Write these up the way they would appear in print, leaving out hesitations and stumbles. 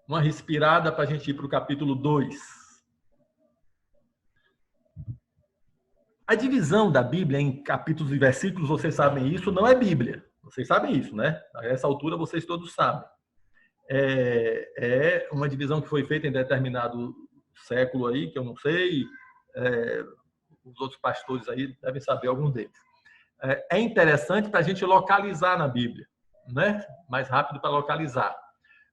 uma respirada para a gente ir para o capítulo 2. A divisão da Bíblia em capítulos e versículos, vocês sabem isso, não é Bíblia. Vocês sabem isso, né? A essa altura, vocês todos sabem. É uma divisão que foi feita em determinado século aí, que eu não sei, os outros pastores aí devem saber algum deles. É interessante para a gente localizar na Bíblia, né? Mais rápido para localizar.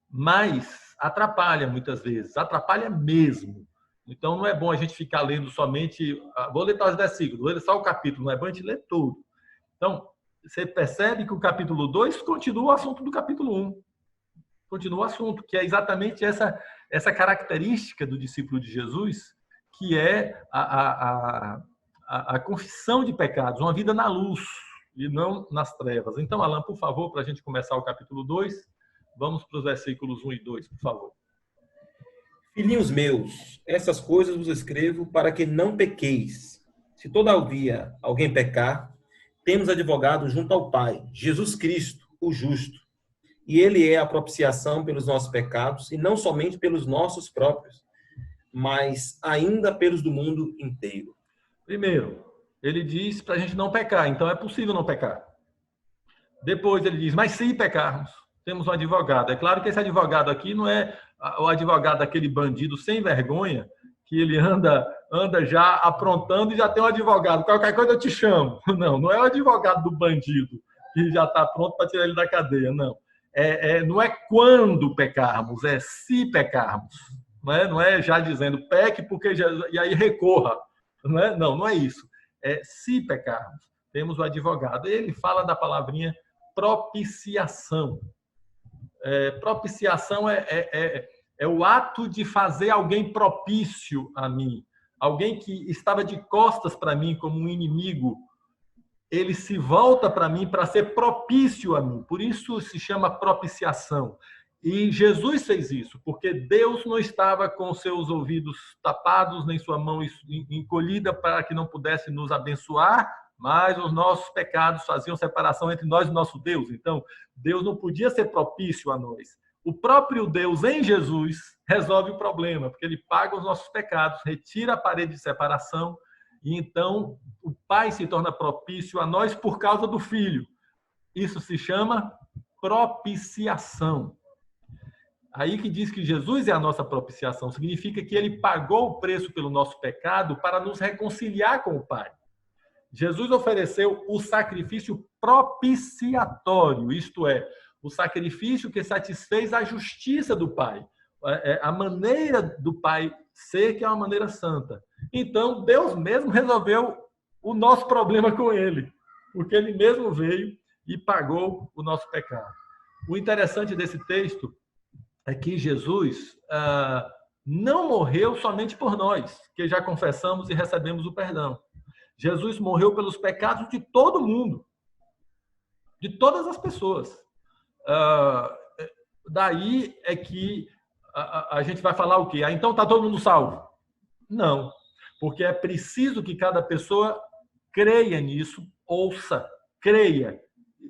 Mas atrapalha muitas vezes, atrapalha mesmo. Então, não é bom a gente ficar lendo somente... Vou ler os versículos, vou ler só o capítulo, não é bom a gente ler tudo. Então, você percebe que o capítulo 2 continua o assunto do capítulo 1. Continua o assunto, que é exatamente essa característica do discípulo de Jesus, que é a confissão de pecados, uma vida na luz e não nas trevas. Então, Alan, por favor, para a gente começar o capítulo 2, vamos para os versículos 1 e 2, por favor. Filhinhos meus, essas coisas vos escrevo para que não pequeis. Se todavia alguém pecar, temos advogado junto ao Pai, Jesus Cristo, o justo. E ele é a propiciação pelos nossos pecados, e não somente pelos nossos próprios, mas ainda pelos do mundo inteiro. Primeiro, ele diz para a gente não pecar, então é possível não pecar. Depois ele diz, mas se pecarmos, temos um advogado. É claro que esse advogado aqui não é o advogado daquele bandido sem vergonha, que ele anda já aprontando e já tem um advogado. Qualquer coisa eu te chamo. Não é o advogado do bandido que já está pronto para tirar ele da cadeia, não. Não é quando pecarmos, é se pecarmos. Não é já dizendo peque porque já, e aí recorra. Não é isso. É se pecarmos. Temos o advogado. Ele fala da palavrinha propiciação. Propiciação é o ato de fazer alguém propício a mim. Alguém que estava de costas para mim como um inimigo, ele se volta para mim para ser propício a mim. Por isso se chama propiciação. E Jesus fez isso, porque Deus não estava com seus ouvidos tapados, nem sua mão encolhida para que não pudesse nos abençoar, mas os nossos pecados faziam separação entre nós e o nosso Deus. Então, Deus não podia ser propício a nós. O próprio Deus, em Jesus, resolve o problema, porque ele paga os nossos pecados, retira a parede de separação, e então o Pai se torna propício a nós por causa do Filho. Isso se chama propiciação. Aí que diz que Jesus é a nossa propiciação, significa que ele pagou o preço pelo nosso pecado para nos reconciliar com o Pai. Jesus ofereceu o sacrifício propiciatório, isto é, o sacrifício que satisfez a justiça do Pai, a maneira do Pai ser, que é uma maneira santa. Então, Deus mesmo resolveu o nosso problema com ele, porque ele mesmo veio e pagou o nosso pecado. O interessante desse texto é que Jesus não morreu somente por nós, que já confessamos e recebemos o perdão. Jesus morreu pelos pecados de todo mundo, de todas as pessoas. Daí é que a gente vai falar o quê? Então está todo mundo salvo? Não, porque é preciso que cada pessoa creia nisso, ouça, creia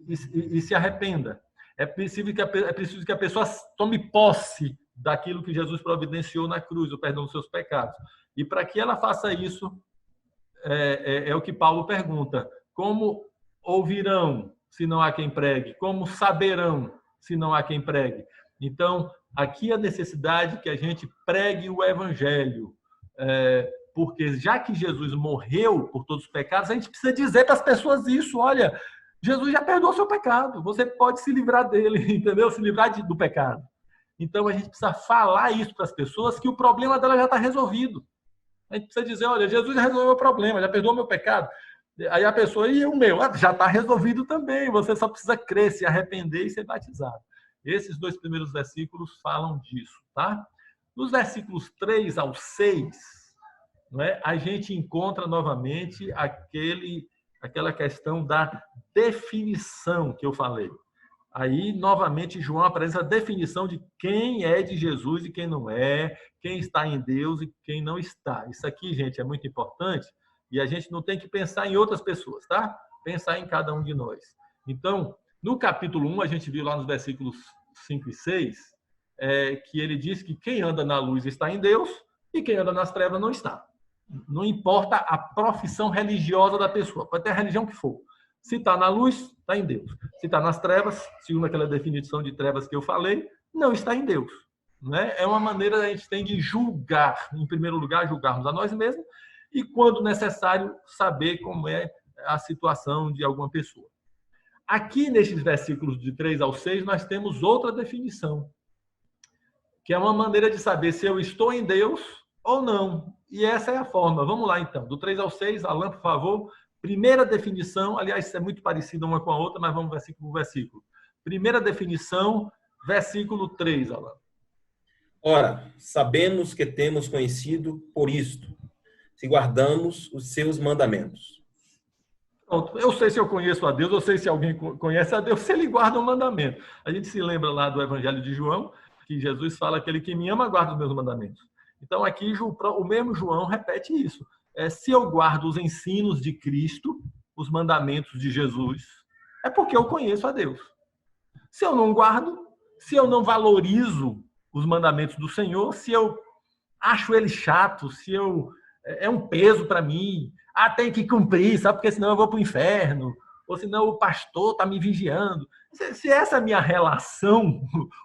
e se arrependa. É preciso que a pessoa tome posse daquilo que Jesus providenciou na cruz, o perdão dos seus pecados. E para que ela faça isso, é o que Paulo pergunta. Como ouvirão se não há quem pregue? Como saberão se não há quem pregue? Então, aqui a necessidade que a gente pregue o evangelho. Porque já que Jesus morreu por todos os pecados, a gente precisa dizer para as pessoas isso. Olha, Jesus já perdoou seu pecado. Você pode se livrar dele, entendeu? Se livrar do pecado. Então, a gente precisa falar isso para as pessoas, que o problema dela já está resolvido. A gente precisa dizer, olha, Jesus já resolveu o problema, já perdoou meu pecado. Aí a pessoa, e o meu? Já está resolvido também. Você só precisa crer, se arrepender e ser batizado. Esses 2 primeiros versículos falam disso, tá? Nos versículos 3 ao 6, a gente encontra novamente aquela questão da definição que eu falei. Aí, novamente, João apresenta a definição de quem é de Jesus e quem não é, quem está em Deus e quem não está. Isso aqui, gente, é muito importante e a gente não tem que pensar em outras pessoas, tá? Pensar em cada um de nós. Então, no capítulo 1, a gente viu lá nos versículos 5 e 6, que ele diz que quem anda na luz está em Deus e quem anda nas trevas não está. Não importa a profissão religiosa da pessoa, pode ter a religião que for. Se está na luz, está em Deus. Se está nas trevas, segundo aquela definição de trevas que eu falei, não está em Deus. Né? É uma maneira que a gente tem de julgar, em primeiro lugar, julgarmos a nós mesmos e, quando necessário, saber como é a situação de alguma pessoa. Aqui, nesses versículos de 3 ao 6, nós temos outra definição, que é uma maneira de saber se eu estou em Deus ou não. E essa é a forma. Vamos lá, então. Do 3 ao 6, Alan, por favor. Primeira definição, aliás, isso é muito parecido uma com a outra, mas vamos versículo por versículo. Primeira definição, versículo 3, Alan. Ora, sabemos que temos conhecido por isto, se guardamos os seus mandamentos. Pronto. Eu sei se eu conheço a Deus, eu sei se alguém conhece a Deus, se ele guarda o mandamento. A gente se lembra lá do Evangelho de João, que Jesus fala: aquele que me ama guarda os meus mandamentos. Então, aqui, o mesmo João repete isso. Se eu guardo os ensinos de Cristo, os mandamentos de Jesus, é porque eu conheço a Deus. Se eu não guardo, se eu não valorizo os mandamentos do Senhor, se eu acho ele chato, se é um peso para mim, tem que cumprir, sabe? Porque senão eu vou para o inferno, ou senão o pastor está me vigiando. Se essa é a minha relação,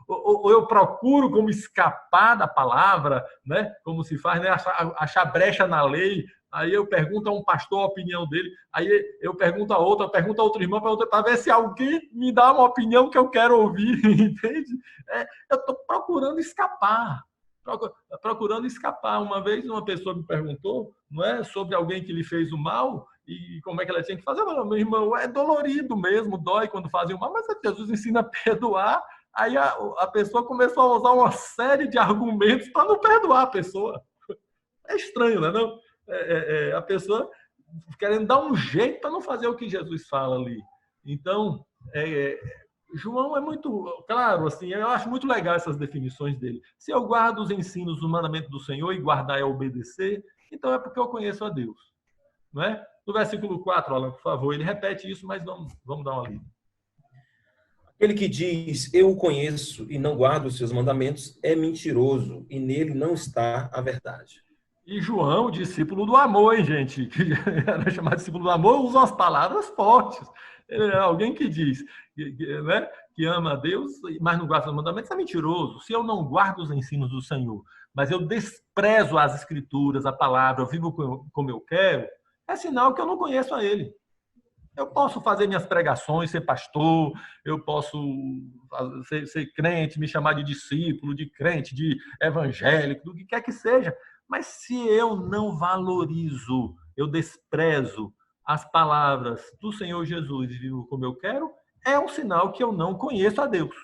ou eu procuro como escapar da palavra, né? Como se faz, né? Achar brecha na lei, aí eu pergunto a um pastor a opinião dele, aí eu pergunto a outro irmão, para ver se alguém me dá uma opinião que eu quero ouvir, entende? Eu estou procurando escapar. Uma vez uma pessoa me perguntou, não é, sobre alguém que lhe fez o mal e como é que ela tinha que fazer. Eu falei: meu irmão, é dolorido mesmo, dói quando fazem o mal, mas Jesus ensina a perdoar. Aí a pessoa começou a usar uma série de argumentos para não perdoar a pessoa. É estranho, não é? Não? A pessoa querendo dar um jeito para não fazer o que Jesus fala ali. Então, João é muito claro, assim, eu acho muito legal essas definições dele. Se eu guardo os ensinos do mandamento do Senhor, e guardar é obedecer, então é porque eu conheço a Deus. Não é? No versículo 4, Alan, por favor, ele repete isso, mas vamos dar uma lida. Aquele que diz, eu o conheço e não guardo os seus mandamentos, é mentiroso, e nele não está a verdade. E João, discípulo do amor, hein, gente? Que era chamado discípulo do amor, usa umas palavras fortes. Alguém que diz né, que ama a Deus, mas não guarda os mandamentos, é mentiroso. Se eu não guardo os ensinos do Senhor, mas eu desprezo as escrituras, a palavra, eu vivo como eu quero, é sinal que eu não conheço a Ele. Eu posso fazer minhas pregações, ser pastor, eu posso ser crente, me chamar de discípulo, de crente, de evangélico, do que quer que seja. Mas se eu não valorizo, eu desprezo as palavras do Senhor Jesus e vivo como eu quero, é um sinal que eu não conheço a Deus.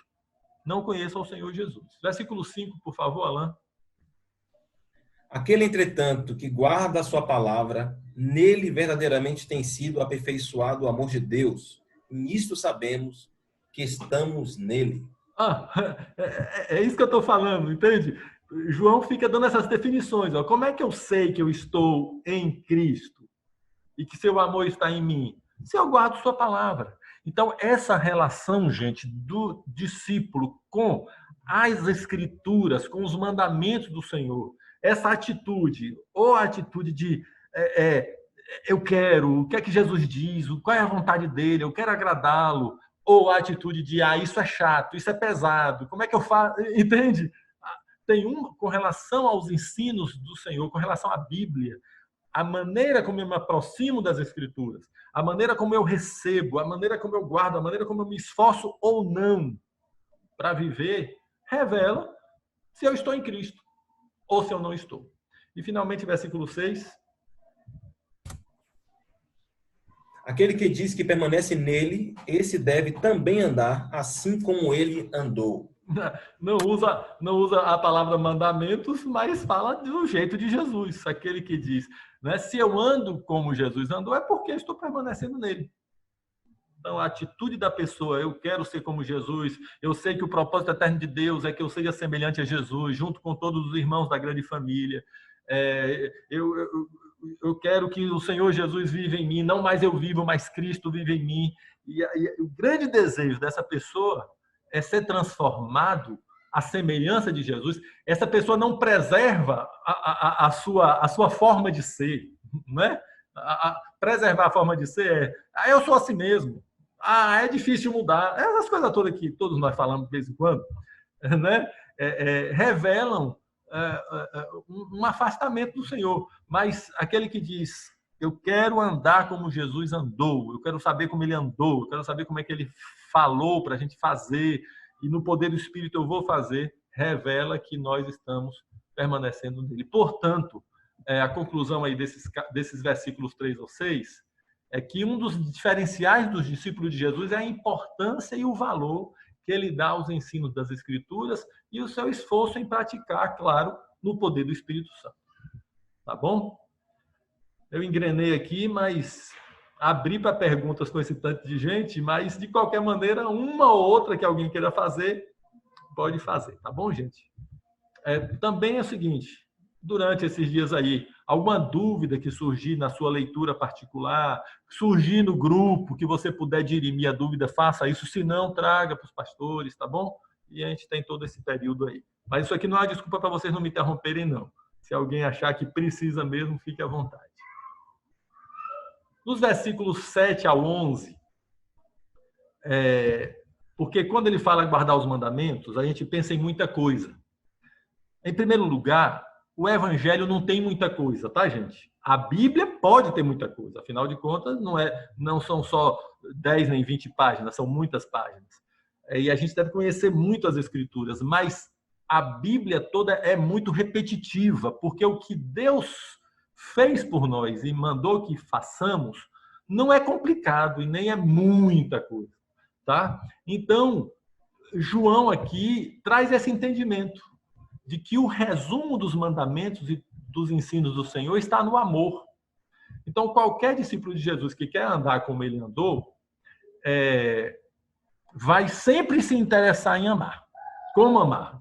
Não conheço ao Senhor Jesus. Versículo 5, por favor, Alan. Aquele, entretanto, que guarda a sua palavra, nele verdadeiramente tem sido aperfeiçoado o amor de Deus. E nisto sabemos que estamos nele. É isso que eu estou falando, entende? João fica dando essas definições. Ó. Como é que eu sei que eu estou em Cristo e que seu amor está em mim? Se eu guardo sua palavra. Então, essa relação, gente, do discípulo com as Escrituras, com os mandamentos do Senhor, essa atitude, ou a atitude de eu quero, o que é que Jesus diz, qual é a vontade dele, eu quero agradá-lo, ou a atitude de isso é chato, isso é pesado, como é que eu faço? Entende? Tem com relação aos ensinos do Senhor, com relação à Bíblia, a maneira como eu me aproximo das Escrituras, a maneira como eu recebo, a maneira como eu guardo, a maneira como eu me esforço ou não para viver, revela se eu estou em Cristo ou se eu não estou. E, finalmente, versículo 6. Aquele que diz que permanece nele, esse deve também andar assim como ele andou. Não usa a palavra mandamentos, mas fala do jeito de Jesus. Aquele que diz, né, se eu ando como Jesus andou, é porque eu estou permanecendo nele. Então, a atitude da pessoa, eu quero ser como Jesus, eu sei que o propósito eterno de Deus é que eu seja semelhante a Jesus, junto com todos os irmãos da grande família. Eu quero que o Senhor Jesus viva em mim, não mais eu vivo, mas Cristo vive em mim. E o grande desejo dessa pessoa é ser transformado a semelhança de Jesus, essa pessoa não preserva a sua forma de ser, né? Preservar a forma de ser eu sou assim mesmo, é difícil mudar, essas coisas todas que todos nós falamos de vez em quando, né? Revelam um afastamento do Senhor. Mas aquele que diz, eu quero andar como Jesus andou, eu quero saber como ele andou, eu quero saber como é que ele falou para a gente fazer, e no poder do Espírito eu vou fazer, revela que nós estamos permanecendo nele. Portanto, a conclusão aí desses versículos 3 ou 6 é que um dos diferenciais dos discípulos de Jesus é a importância e o valor que ele dá aos ensinos das Escrituras e o seu esforço em praticar, claro, no poder do Espírito Santo. Tá bom? Eu engrenei aqui, mas abri para perguntas com esse tanto de gente, mas, de qualquer maneira, uma ou outra que alguém queira fazer, pode fazer. Tá bom, gente? Também é o seguinte, durante esses dias aí, alguma dúvida que surgir na sua leitura particular, surgir no grupo, que você puder dirimir a dúvida, faça isso. Se não, traga para os pastores, tá bom? E a gente tem todo esse período aí. Mas isso aqui não é desculpa para vocês não me interromperem, não. Se alguém achar que precisa mesmo, fique à vontade. Nos versículos 7 a 11, porque quando ele fala em guardar os mandamentos, a gente pensa em muita coisa. Em primeiro lugar, o evangelho não tem muita coisa, tá, gente? A Bíblia pode ter muita coisa, afinal de contas, não são só 10 nem 20 páginas, são muitas páginas. E a gente deve conhecer muito as Escrituras, mas a Bíblia toda é muito repetitiva, porque o que Deus fez por nós e mandou que façamos não é complicado e nem é muita coisa, tá? Então, João aqui traz esse entendimento de que o resumo dos mandamentos e dos ensinos do Senhor está no amor. Então, qualquer discípulo de Jesus que quer andar como ele andou, vai sempre se interessar em amar. Como amar?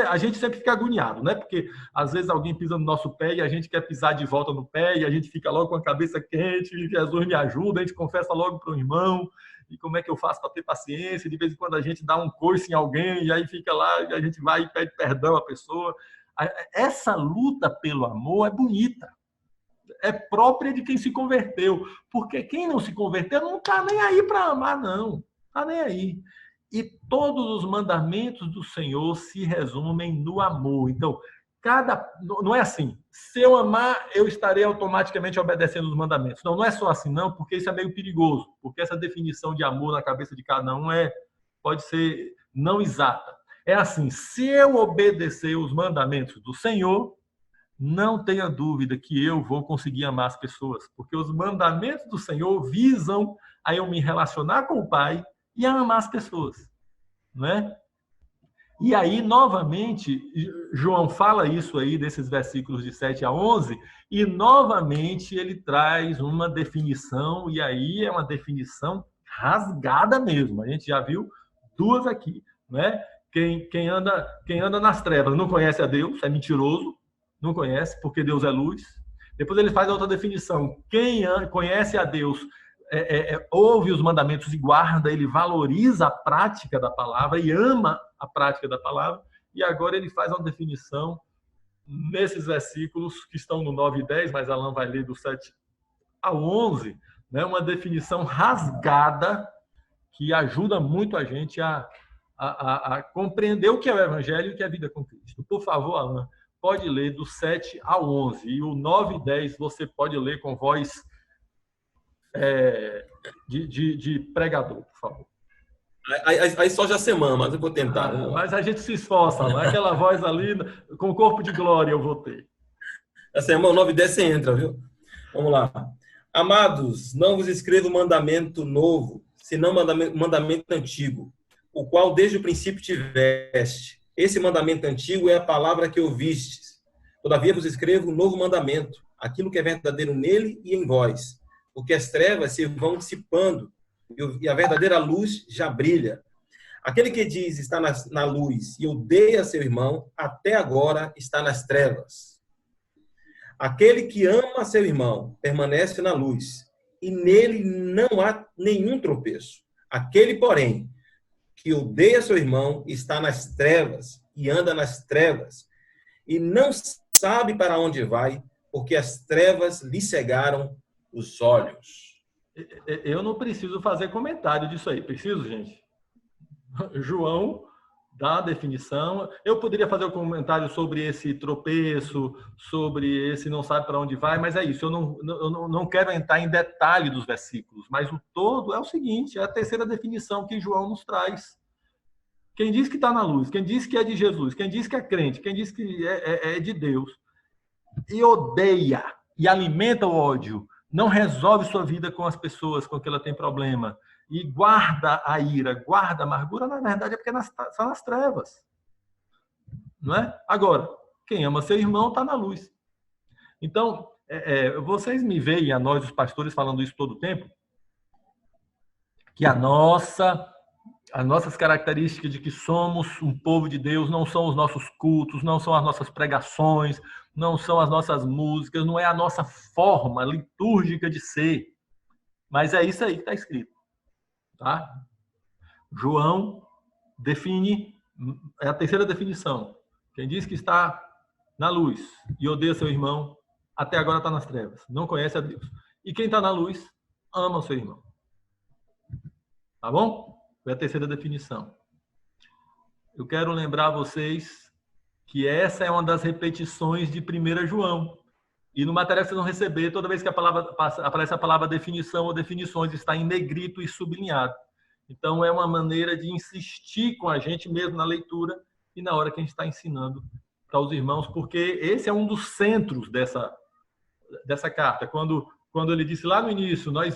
A gente sempre fica agoniado, né? Porque às vezes alguém pisa no nosso pé e a gente quer pisar de volta no pé e a gente fica logo com a cabeça quente, e Jesus me ajuda, a gente confessa logo para o irmão, e como é que eu faço para ter paciência? De vez em quando a gente dá um coice em alguém e aí fica lá, e a gente vai e pede perdão à pessoa. Essa luta pelo amor é bonita. É própria de quem se converteu. Porque quem não se converteu não está nem aí para amar, não. Está nem aí. E todos os mandamentos do Senhor se resumem no amor. Então, não é assim, se eu amar, eu estarei automaticamente obedecendo os mandamentos. Não é só assim, não, porque isso é meio perigoso, porque essa definição de amor na cabeça de cada um pode ser não exata. É assim, se eu obedecer os mandamentos do Senhor, não tenha dúvida que eu vou conseguir amar as pessoas, porque os mandamentos do Senhor visam a eu me relacionar com o Pai e a amar as pessoas, não é? E aí, novamente, João fala isso aí, desses versículos de 7 a 11, e novamente ele traz uma definição, e aí é uma definição rasgada mesmo. A gente já viu duas aqui, né? Quem anda nas trevas não conhece a Deus, é mentiroso, não conhece, porque Deus é luz. Depois ele faz a outra definição. Quem conhece a Deus ouve os mandamentos e guarda, ele valoriza a prática da palavra e ama a prática da palavra. E agora ele faz uma definição nesses versículos que estão no 9 e 10, mas Alan vai ler do 7 ao 11, né? Uma definição rasgada que ajuda muito a gente a compreender o que é o Evangelho e o que é a vida com Cristo. Por favor, Alan, pode ler do 7 ao 11. E o 9 e 10 você pode ler com voz de pregador, por favor. Aí só já semana, mas eu vou tentar. Mas a gente se esforça, né? Aquela voz ali, com corpo de glória eu vou ter. A semana 9 e 10 você entra, viu? Vamos lá. Amados, não vos escrevo mandamento novo, senão mandamento antigo, o qual desde o princípio tiveste. Esse mandamento antigo é a palavra que ouvistes. Todavia vos escrevo um novo mandamento, aquilo que é verdadeiro nele e em vós, porque as trevas se vão dissipando e a verdadeira luz já brilha. Aquele que diz está na luz e odeia seu irmão, até agora está nas trevas. Aquele que ama seu irmão permanece na luz, e nele não há nenhum tropeço. Aquele, porém, que odeia seu irmão está nas trevas, e anda nas trevas, e não sabe para onde vai, porque as trevas lhe cegaram os olhos. Eu não preciso fazer comentário disso aí. Preciso, gente? João dá a definição. Eu poderia fazer um comentário sobre esse tropeço, sobre esse não sabe para onde vai, mas é isso. Eu não quero entrar em detalhe dos versículos, mas o todo é o seguinte, é a terceira definição que João nos traz. Quem diz que está na luz, quem diz que é de Jesus, quem diz que é crente, quem diz que é de Deus, e odeia e alimenta o ódio, não resolve sua vida com as pessoas com que ela tem problema, e guarda a ira, guarda a amargura, na verdade é porque está nas trevas. Não é? Agora, quem ama seu irmão está na luz. Então, vocês me veem, a nós, os pastores, falando isso todo o tempo, que as nossas características de que somos um povo de Deus não são os nossos cultos, não são as nossas pregações, não são as nossas músicas, não é a nossa forma litúrgica de ser. Mas é isso aí que está escrito. Tá? João define, é a terceira definição. Quem diz que está na luz e odeia seu irmão, até agora está nas trevas, não conhece a Deus. E quem está na luz, ama o seu irmão. Tá bom? Foi a terceira definição. Eu quero lembrar vocês que essa é uma das repetições de 1 João. E no material que vocês vão receber, toda vez que aparece a palavra definição ou definições, está em negrito e sublinhado. Então, é uma maneira de insistir com a gente mesmo na leitura e na hora que a gente está ensinando para os irmãos, porque esse é um dos centros dessa carta. Quando ele disse lá no início, nós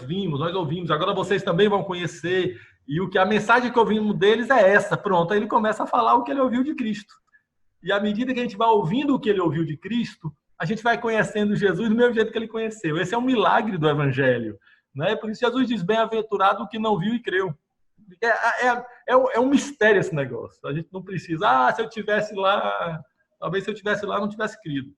ouvimos, agora vocês também vão conhecer, e a mensagem que ouvimos deles é essa, pronto, aí ele começa a falar o que ele ouviu de Cristo. E à medida que a gente vai ouvindo o que ele ouviu de Cristo, a gente vai conhecendo Jesus do mesmo jeito que ele conheceu. Esse é um milagre do Evangelho. Né? Por isso Jesus diz, bem-aventurado o que não viu e creu. É um mistério esse negócio. A gente não precisa, se eu tivesse lá, talvez se eu tivesse lá não tivesse crido.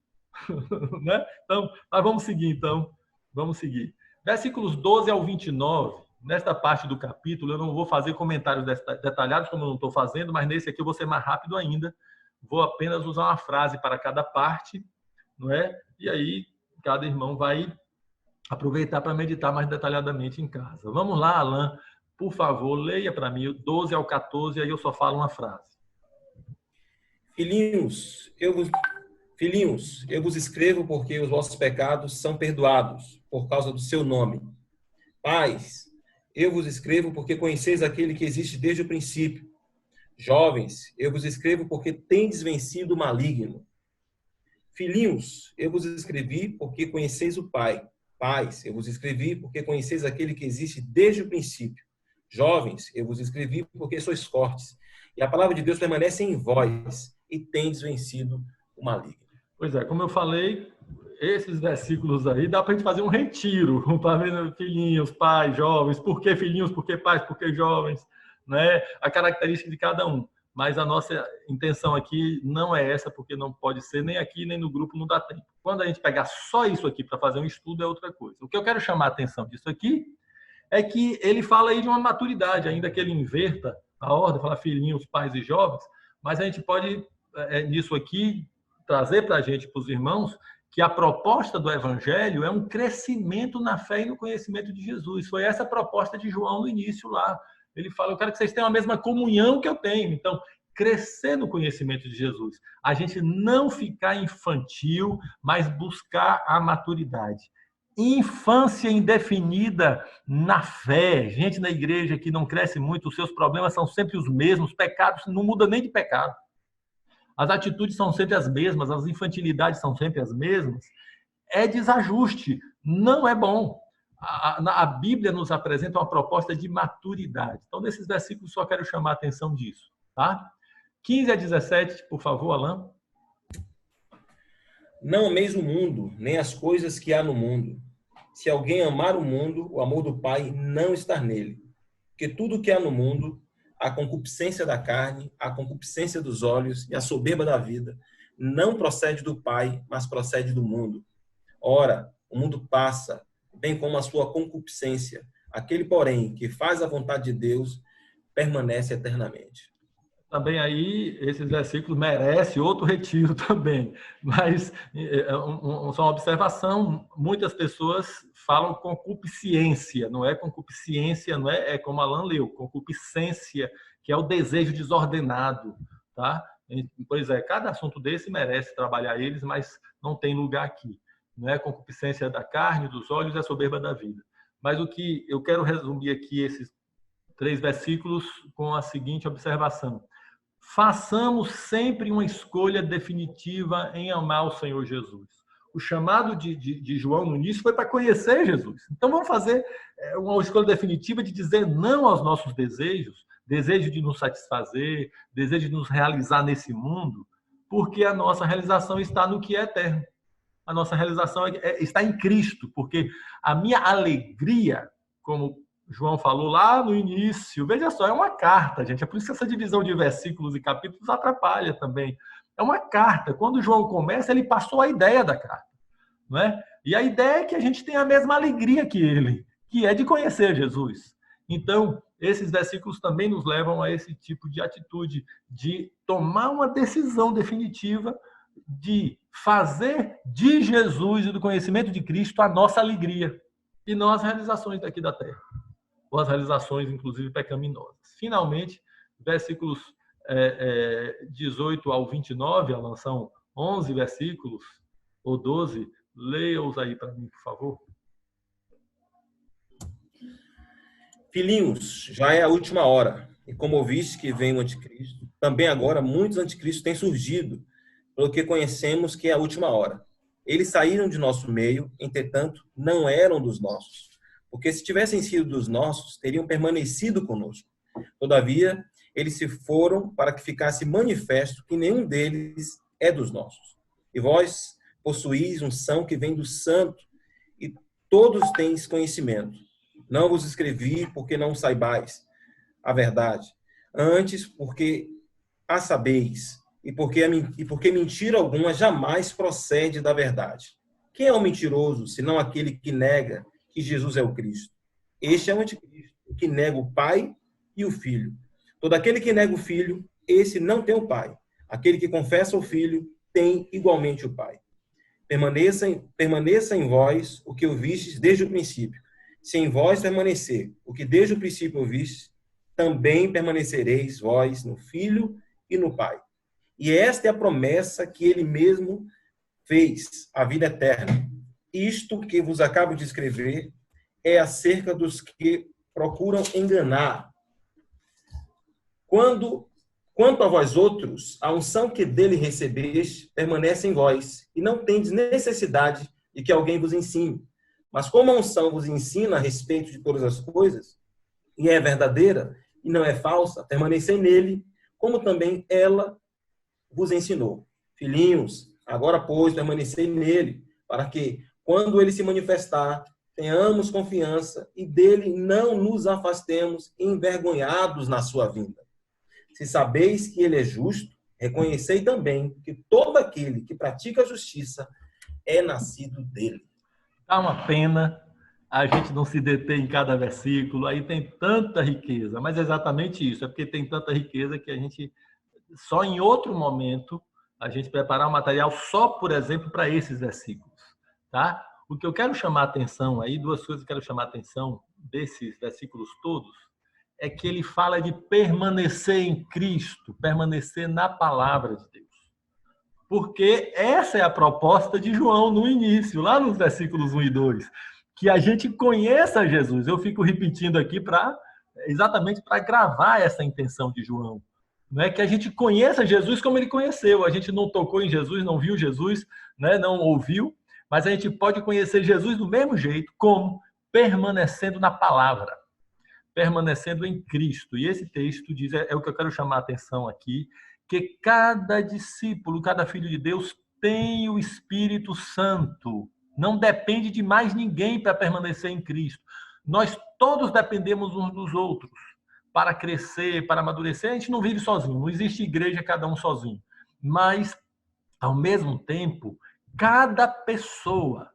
Né? Então, mas vamos seguir então. Vamos seguir. Versículos 12 ao 29, nesta parte do capítulo, eu não vou fazer comentários detalhados, como eu não estou fazendo, mas nesse aqui eu vou ser mais rápido ainda. Vou apenas usar uma frase para cada parte, não é? E aí, cada irmão vai aproveitar para meditar mais detalhadamente em casa. Vamos lá, Alain, por favor, leia para mim o 12 ao 14, aí eu só falo uma frase. Filhinhos, eu vos escrevo porque os vossos pecados são perdoados por causa do seu nome. Pais, eu vos escrevo porque conheceis aquele que existe desde o princípio. Jovens, eu vos escrevo porque tendes vencido o maligno. Filhinhos, eu vos escrevi porque conheceis o Pai. Pais, eu vos escrevi porque conheceis aquele que existe desde o princípio. Jovens, eu vos escrevi porque sois fortes. E a palavra de Deus permanece em vós e tendes vencido o maligno. Pois é, como eu falei, esses versículos aí dá para a gente fazer um retiro, para ver filhinhos, pais, jovens, por que filhinhos, por que pais, por que jovens, né? A característica de cada um. Mas a nossa intenção aqui não é essa, porque não pode ser nem aqui, nem no grupo, não dá tempo. Quando a gente pegar só isso aqui para fazer um estudo, é outra coisa. O que eu quero chamar a atenção disso aqui é que ele fala aí de uma maturidade, ainda que ele inverta a ordem, fala filhinhos, pais e jovens, mas a gente pode, nisso aqui, trazer para a gente, para os irmãos, que a proposta do Evangelho é um crescimento na fé e no conhecimento de Jesus. Foi essa a proposta de João no início lá. Ele fala, eu quero que vocês tenham a mesma comunhão que eu tenho. Então, crescer no conhecimento de Jesus. A gente não ficar infantil, mas buscar a maturidade. Infância indefinida na fé. Gente na igreja que não cresce muito, os seus problemas são sempre os mesmos, pecados não muda nem de pecado. As atitudes são sempre as mesmas, as infantilidades são sempre as mesmas. É desajuste, não é bom. A Bíblia nos apresenta uma proposta de maturidade. Então, nesses versículos, só quero chamar a atenção disso. Tá? 15 a 17, por favor, Alain. Não ameis o mundo, nem as coisas que há no mundo. Se alguém amar o mundo, o amor do Pai não está nele. Porque tudo que há no mundo, a concupiscência da carne, a concupiscência dos olhos e a soberba da vida, não procede do Pai, mas procede do mundo. Ora, o mundo passa, bem como a sua concupiscência. Aquele, porém, que faz a vontade de Deus, permanece eternamente. Também aí, esses versículos merecem outro retiro também. Mas, só uma observação, muitas pessoas falam concupiscência, não é concupiscência, não é, é como Alan leu, concupiscência, que é o desejo desordenado, tá? Pois é, cada assunto desse merece trabalhar eles, mas não tem lugar aqui. Não é concupiscência da carne, dos olhos, é soberba da vida. Mas o que eu quero resumir aqui, esses 3 versículos, com a seguinte observação: façamos sempre uma escolha definitiva em amar o Senhor Jesus. O chamado de João no início foi para conhecer Jesus. Então vamos fazer uma escolha definitiva de dizer não aos nossos desejos, desejo de nos satisfazer, desejo de nos realizar nesse mundo, porque a nossa realização está no que é eterno. A nossa realização está em Cristo, porque a minha alegria, como João falou lá no início, veja só, é uma carta, gente. É por isso que essa divisão de versículos e capítulos atrapalha também. É uma carta. Quando João começa, ele passou a ideia da carta, não é? E a ideia é que a gente tem a mesma alegria que ele, que é de conhecer Jesus. Então, esses versículos também nos levam a esse tipo de atitude, de tomar uma decisão definitiva, de fazer de Jesus e do conhecimento de Cristo a nossa alegria e não as realizações daqui da terra, ou as realizações, inclusive, pecaminosas. Finalmente, versículos 18 ao 29, Alan, são 11 versículos, ou 12, leia-os aí para mim, por favor. Filhinhos, já é a última hora, e como ouviste que vem o anticristo, também agora muitos anticristos têm surgido, pelo que conhecemos que é a última hora. Eles saíram de nosso meio, entretanto, não eram dos nossos, porque se tivessem sido dos nossos, teriam permanecido conosco. Todavia, eles se foram para que ficasse manifesto que nenhum deles é dos nossos. E vós possuís unção que vem do Santo, e todos tens conhecimento. Não vos escrevi porque não saibais a verdade, antes porque a sabeis, e porque mentira alguma jamais procede da verdade. Quem é o mentiroso, senão aquele que nega que Jesus é o Cristo? Este é o anticristo, que nega o Pai e o Filho. Todo aquele que nega o Filho, esse não tem o Pai. Aquele que confessa o Filho, tem igualmente o Pai. Permaneça em vós o que ouvistes desde o princípio. Se em vós permanecer o que desde o princípio ouvistes, também permanecereis vós no Filho e no Pai. E esta é a promessa que ele mesmo fez, a vida eterna. Isto que vos acabo de escrever é acerca dos que procuram enganar. Quanto a vós outros, a unção que dele recebeste permanece em vós, e não tendes necessidade de que alguém vos ensine. Mas como a unção vos ensina a respeito de todas as coisas, e é verdadeira e não é falsa, permanecei nele, como também ela vos ensinou. Filhinhos, agora, pois, permanecei nele, para que, quando ele se manifestar, tenhamos confiança e dele não nos afastemos envergonhados na sua vinda. Se sabeis que ele é justo, reconhecei também que todo aquele que pratica a justiça é nascido dele. Dá uma pena a gente não se deter em cada versículo, aí tem tanta riqueza, mas é exatamente isso, é porque tem tanta riqueza que a gente, só em outro momento, a gente preparar um material só, por exemplo, para esses versículos, tá? O que eu quero chamar a atenção aí, 2 coisas que eu quero chamar a atenção desses versículos todos, é que ele fala de permanecer em Cristo, permanecer na palavra de Deus. Porque essa é a proposta de João no início, lá nos versículos 1 e 2, que a gente conheça Jesus. Eu fico repetindo aqui exatamente para gravar essa intenção de João. Não é que a gente conheça Jesus como ele conheceu. A gente não tocou em Jesus, não viu Jesus, né? Não ouviu, mas a gente pode conhecer Jesus do mesmo jeito, como permanecendo na palavra, permanecendo em Cristo. E esse texto diz, é o que eu quero chamar a atenção aqui, que cada discípulo, cada filho de Deus tem o Espírito Santo. Não depende de mais ninguém para permanecer em Cristo. Nós todos dependemos uns dos outros para crescer, para amadurecer. A gente não vive sozinho, não existe igreja cada um sozinho. Mas, ao mesmo tempo, cada pessoa,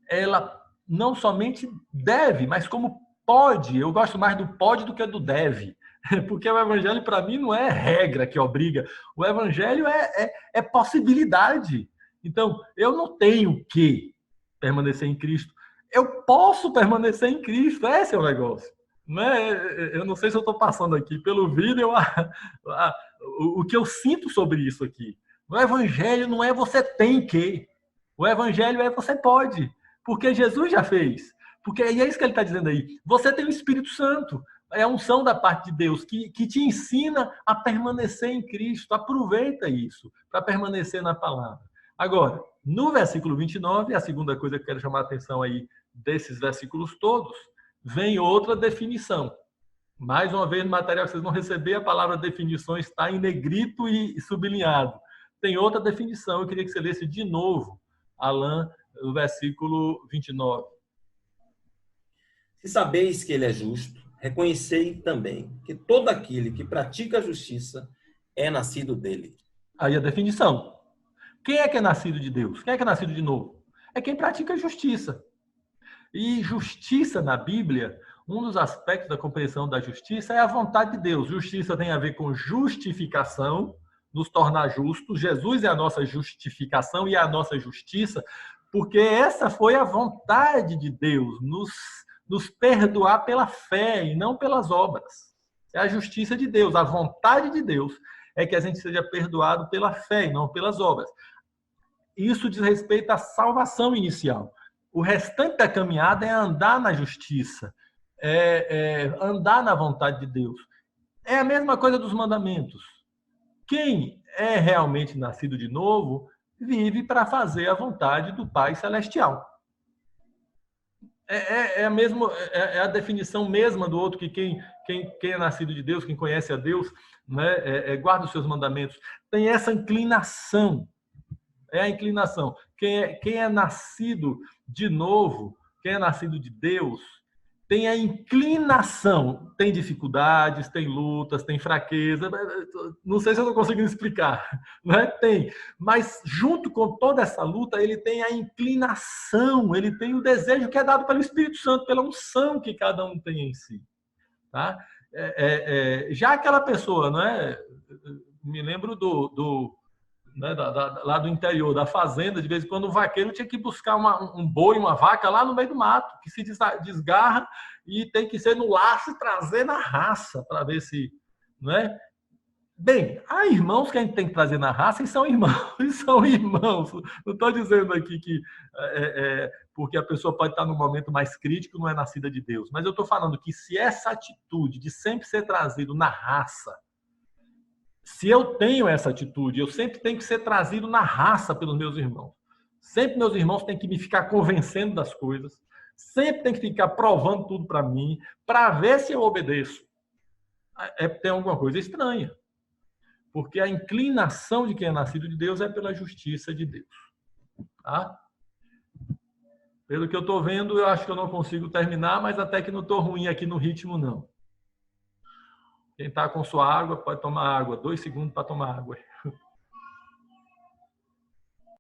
ela não somente deve, mas como pode. Eu gosto mais do pode do que do deve. Porque o evangelho, para mim, não é regra que obriga. O evangelho é possibilidade. Então, eu não tenho que permanecer em Cristo. Eu posso permanecer em Cristo. Esse é o negócio. Não é, eu não sei se eu estou passando aqui pelo vídeo o que eu sinto sobre isso aqui. O evangelho não é você tem que. O evangelho é você pode. Porque Jesus já fez. Porque e é isso que ele está dizendo aí. Você tem o Espírito Santo. É a unção da parte de Deus que te ensina a permanecer em Cristo. Aproveita isso para permanecer na palavra. Agora, no versículo 29, a segunda coisa que eu quero chamar a atenção aí desses versículos todos, vem outra definição. Mais uma vez, no material que vocês vão receber, a palavra definição está em negrito e sublinhado. Tem outra definição, eu queria que você lesse de novo, Alain, o versículo 29. Se sabeis que ele é justo, reconhecei também que todo aquele que pratica a justiça é nascido dele. Aí a definição. Quem é nascido de Deus? Quem é nascido de novo? É quem pratica a justiça. E justiça na Bíblia, um dos aspectos da compreensão da justiça é a vontade de Deus. Justiça tem a ver com justificação, nos tornar justos. Jesus é a nossa justificação e a nossa justiça, porque essa foi a vontade de Deus, nos perdoar pela fé e não pelas obras. É a justiça de Deus, a vontade de Deus é que a gente seja perdoado pela fé e não pelas obras. Isso diz respeito à salvação inicial. O restante da caminhada é andar na justiça, andar na vontade de Deus. É a mesma coisa dos mandamentos. Quem é realmente nascido de novo vive para fazer a vontade do Pai Celestial. É a definição mesma do outro, que quem é nascido de Deus, quem conhece a Deus, né, guarda os seus mandamentos. Tem essa inclinação. É a inclinação. Quem é nascido de novo, quem é nascido de Deus, tem a inclinação. Tem dificuldades, tem lutas, tem fraqueza. Não sei se eu estou conseguindo explicar. Né? Tem. Mas, junto com toda essa luta, ele tem a inclinação, ele tem o desejo que é dado pelo Espírito Santo, pela unção que cada um tem em si. Tá? Já aquela pessoa, não é? Me lembro né, lá do interior, da fazenda, de vez em quando o vaqueiro tinha que buscar um boi, uma vaca lá no meio do mato, que se desgarra e tem que ser no laço e trazer na raça para ver se... Não é? Bem, há irmãos que a gente tem que trazer na raça e são irmãos. E são irmãos. Não estou dizendo aqui que porque a pessoa pode estar num momento mais crítico, não é nascida de Deus. Mas eu estou falando que se essa atitude de sempre ser trazido na raça, se eu tenho essa atitude, eu sempre tenho que ser trazido na raça pelos meus irmãos. Sempre meus irmãos têm que me ficar convencendo das coisas. Sempre tem que ficar provando tudo para mim, para ver se eu obedeço. Tem alguma coisa estranha. Porque a inclinação de quem é nascido de Deus é pela justiça de Deus. Tá? Pelo que eu estou vendo, eu acho que eu não consigo terminar, mas até que não estou ruim aqui no ritmo, não. Quem está com sua água, pode tomar água. 2 segundos para tomar água.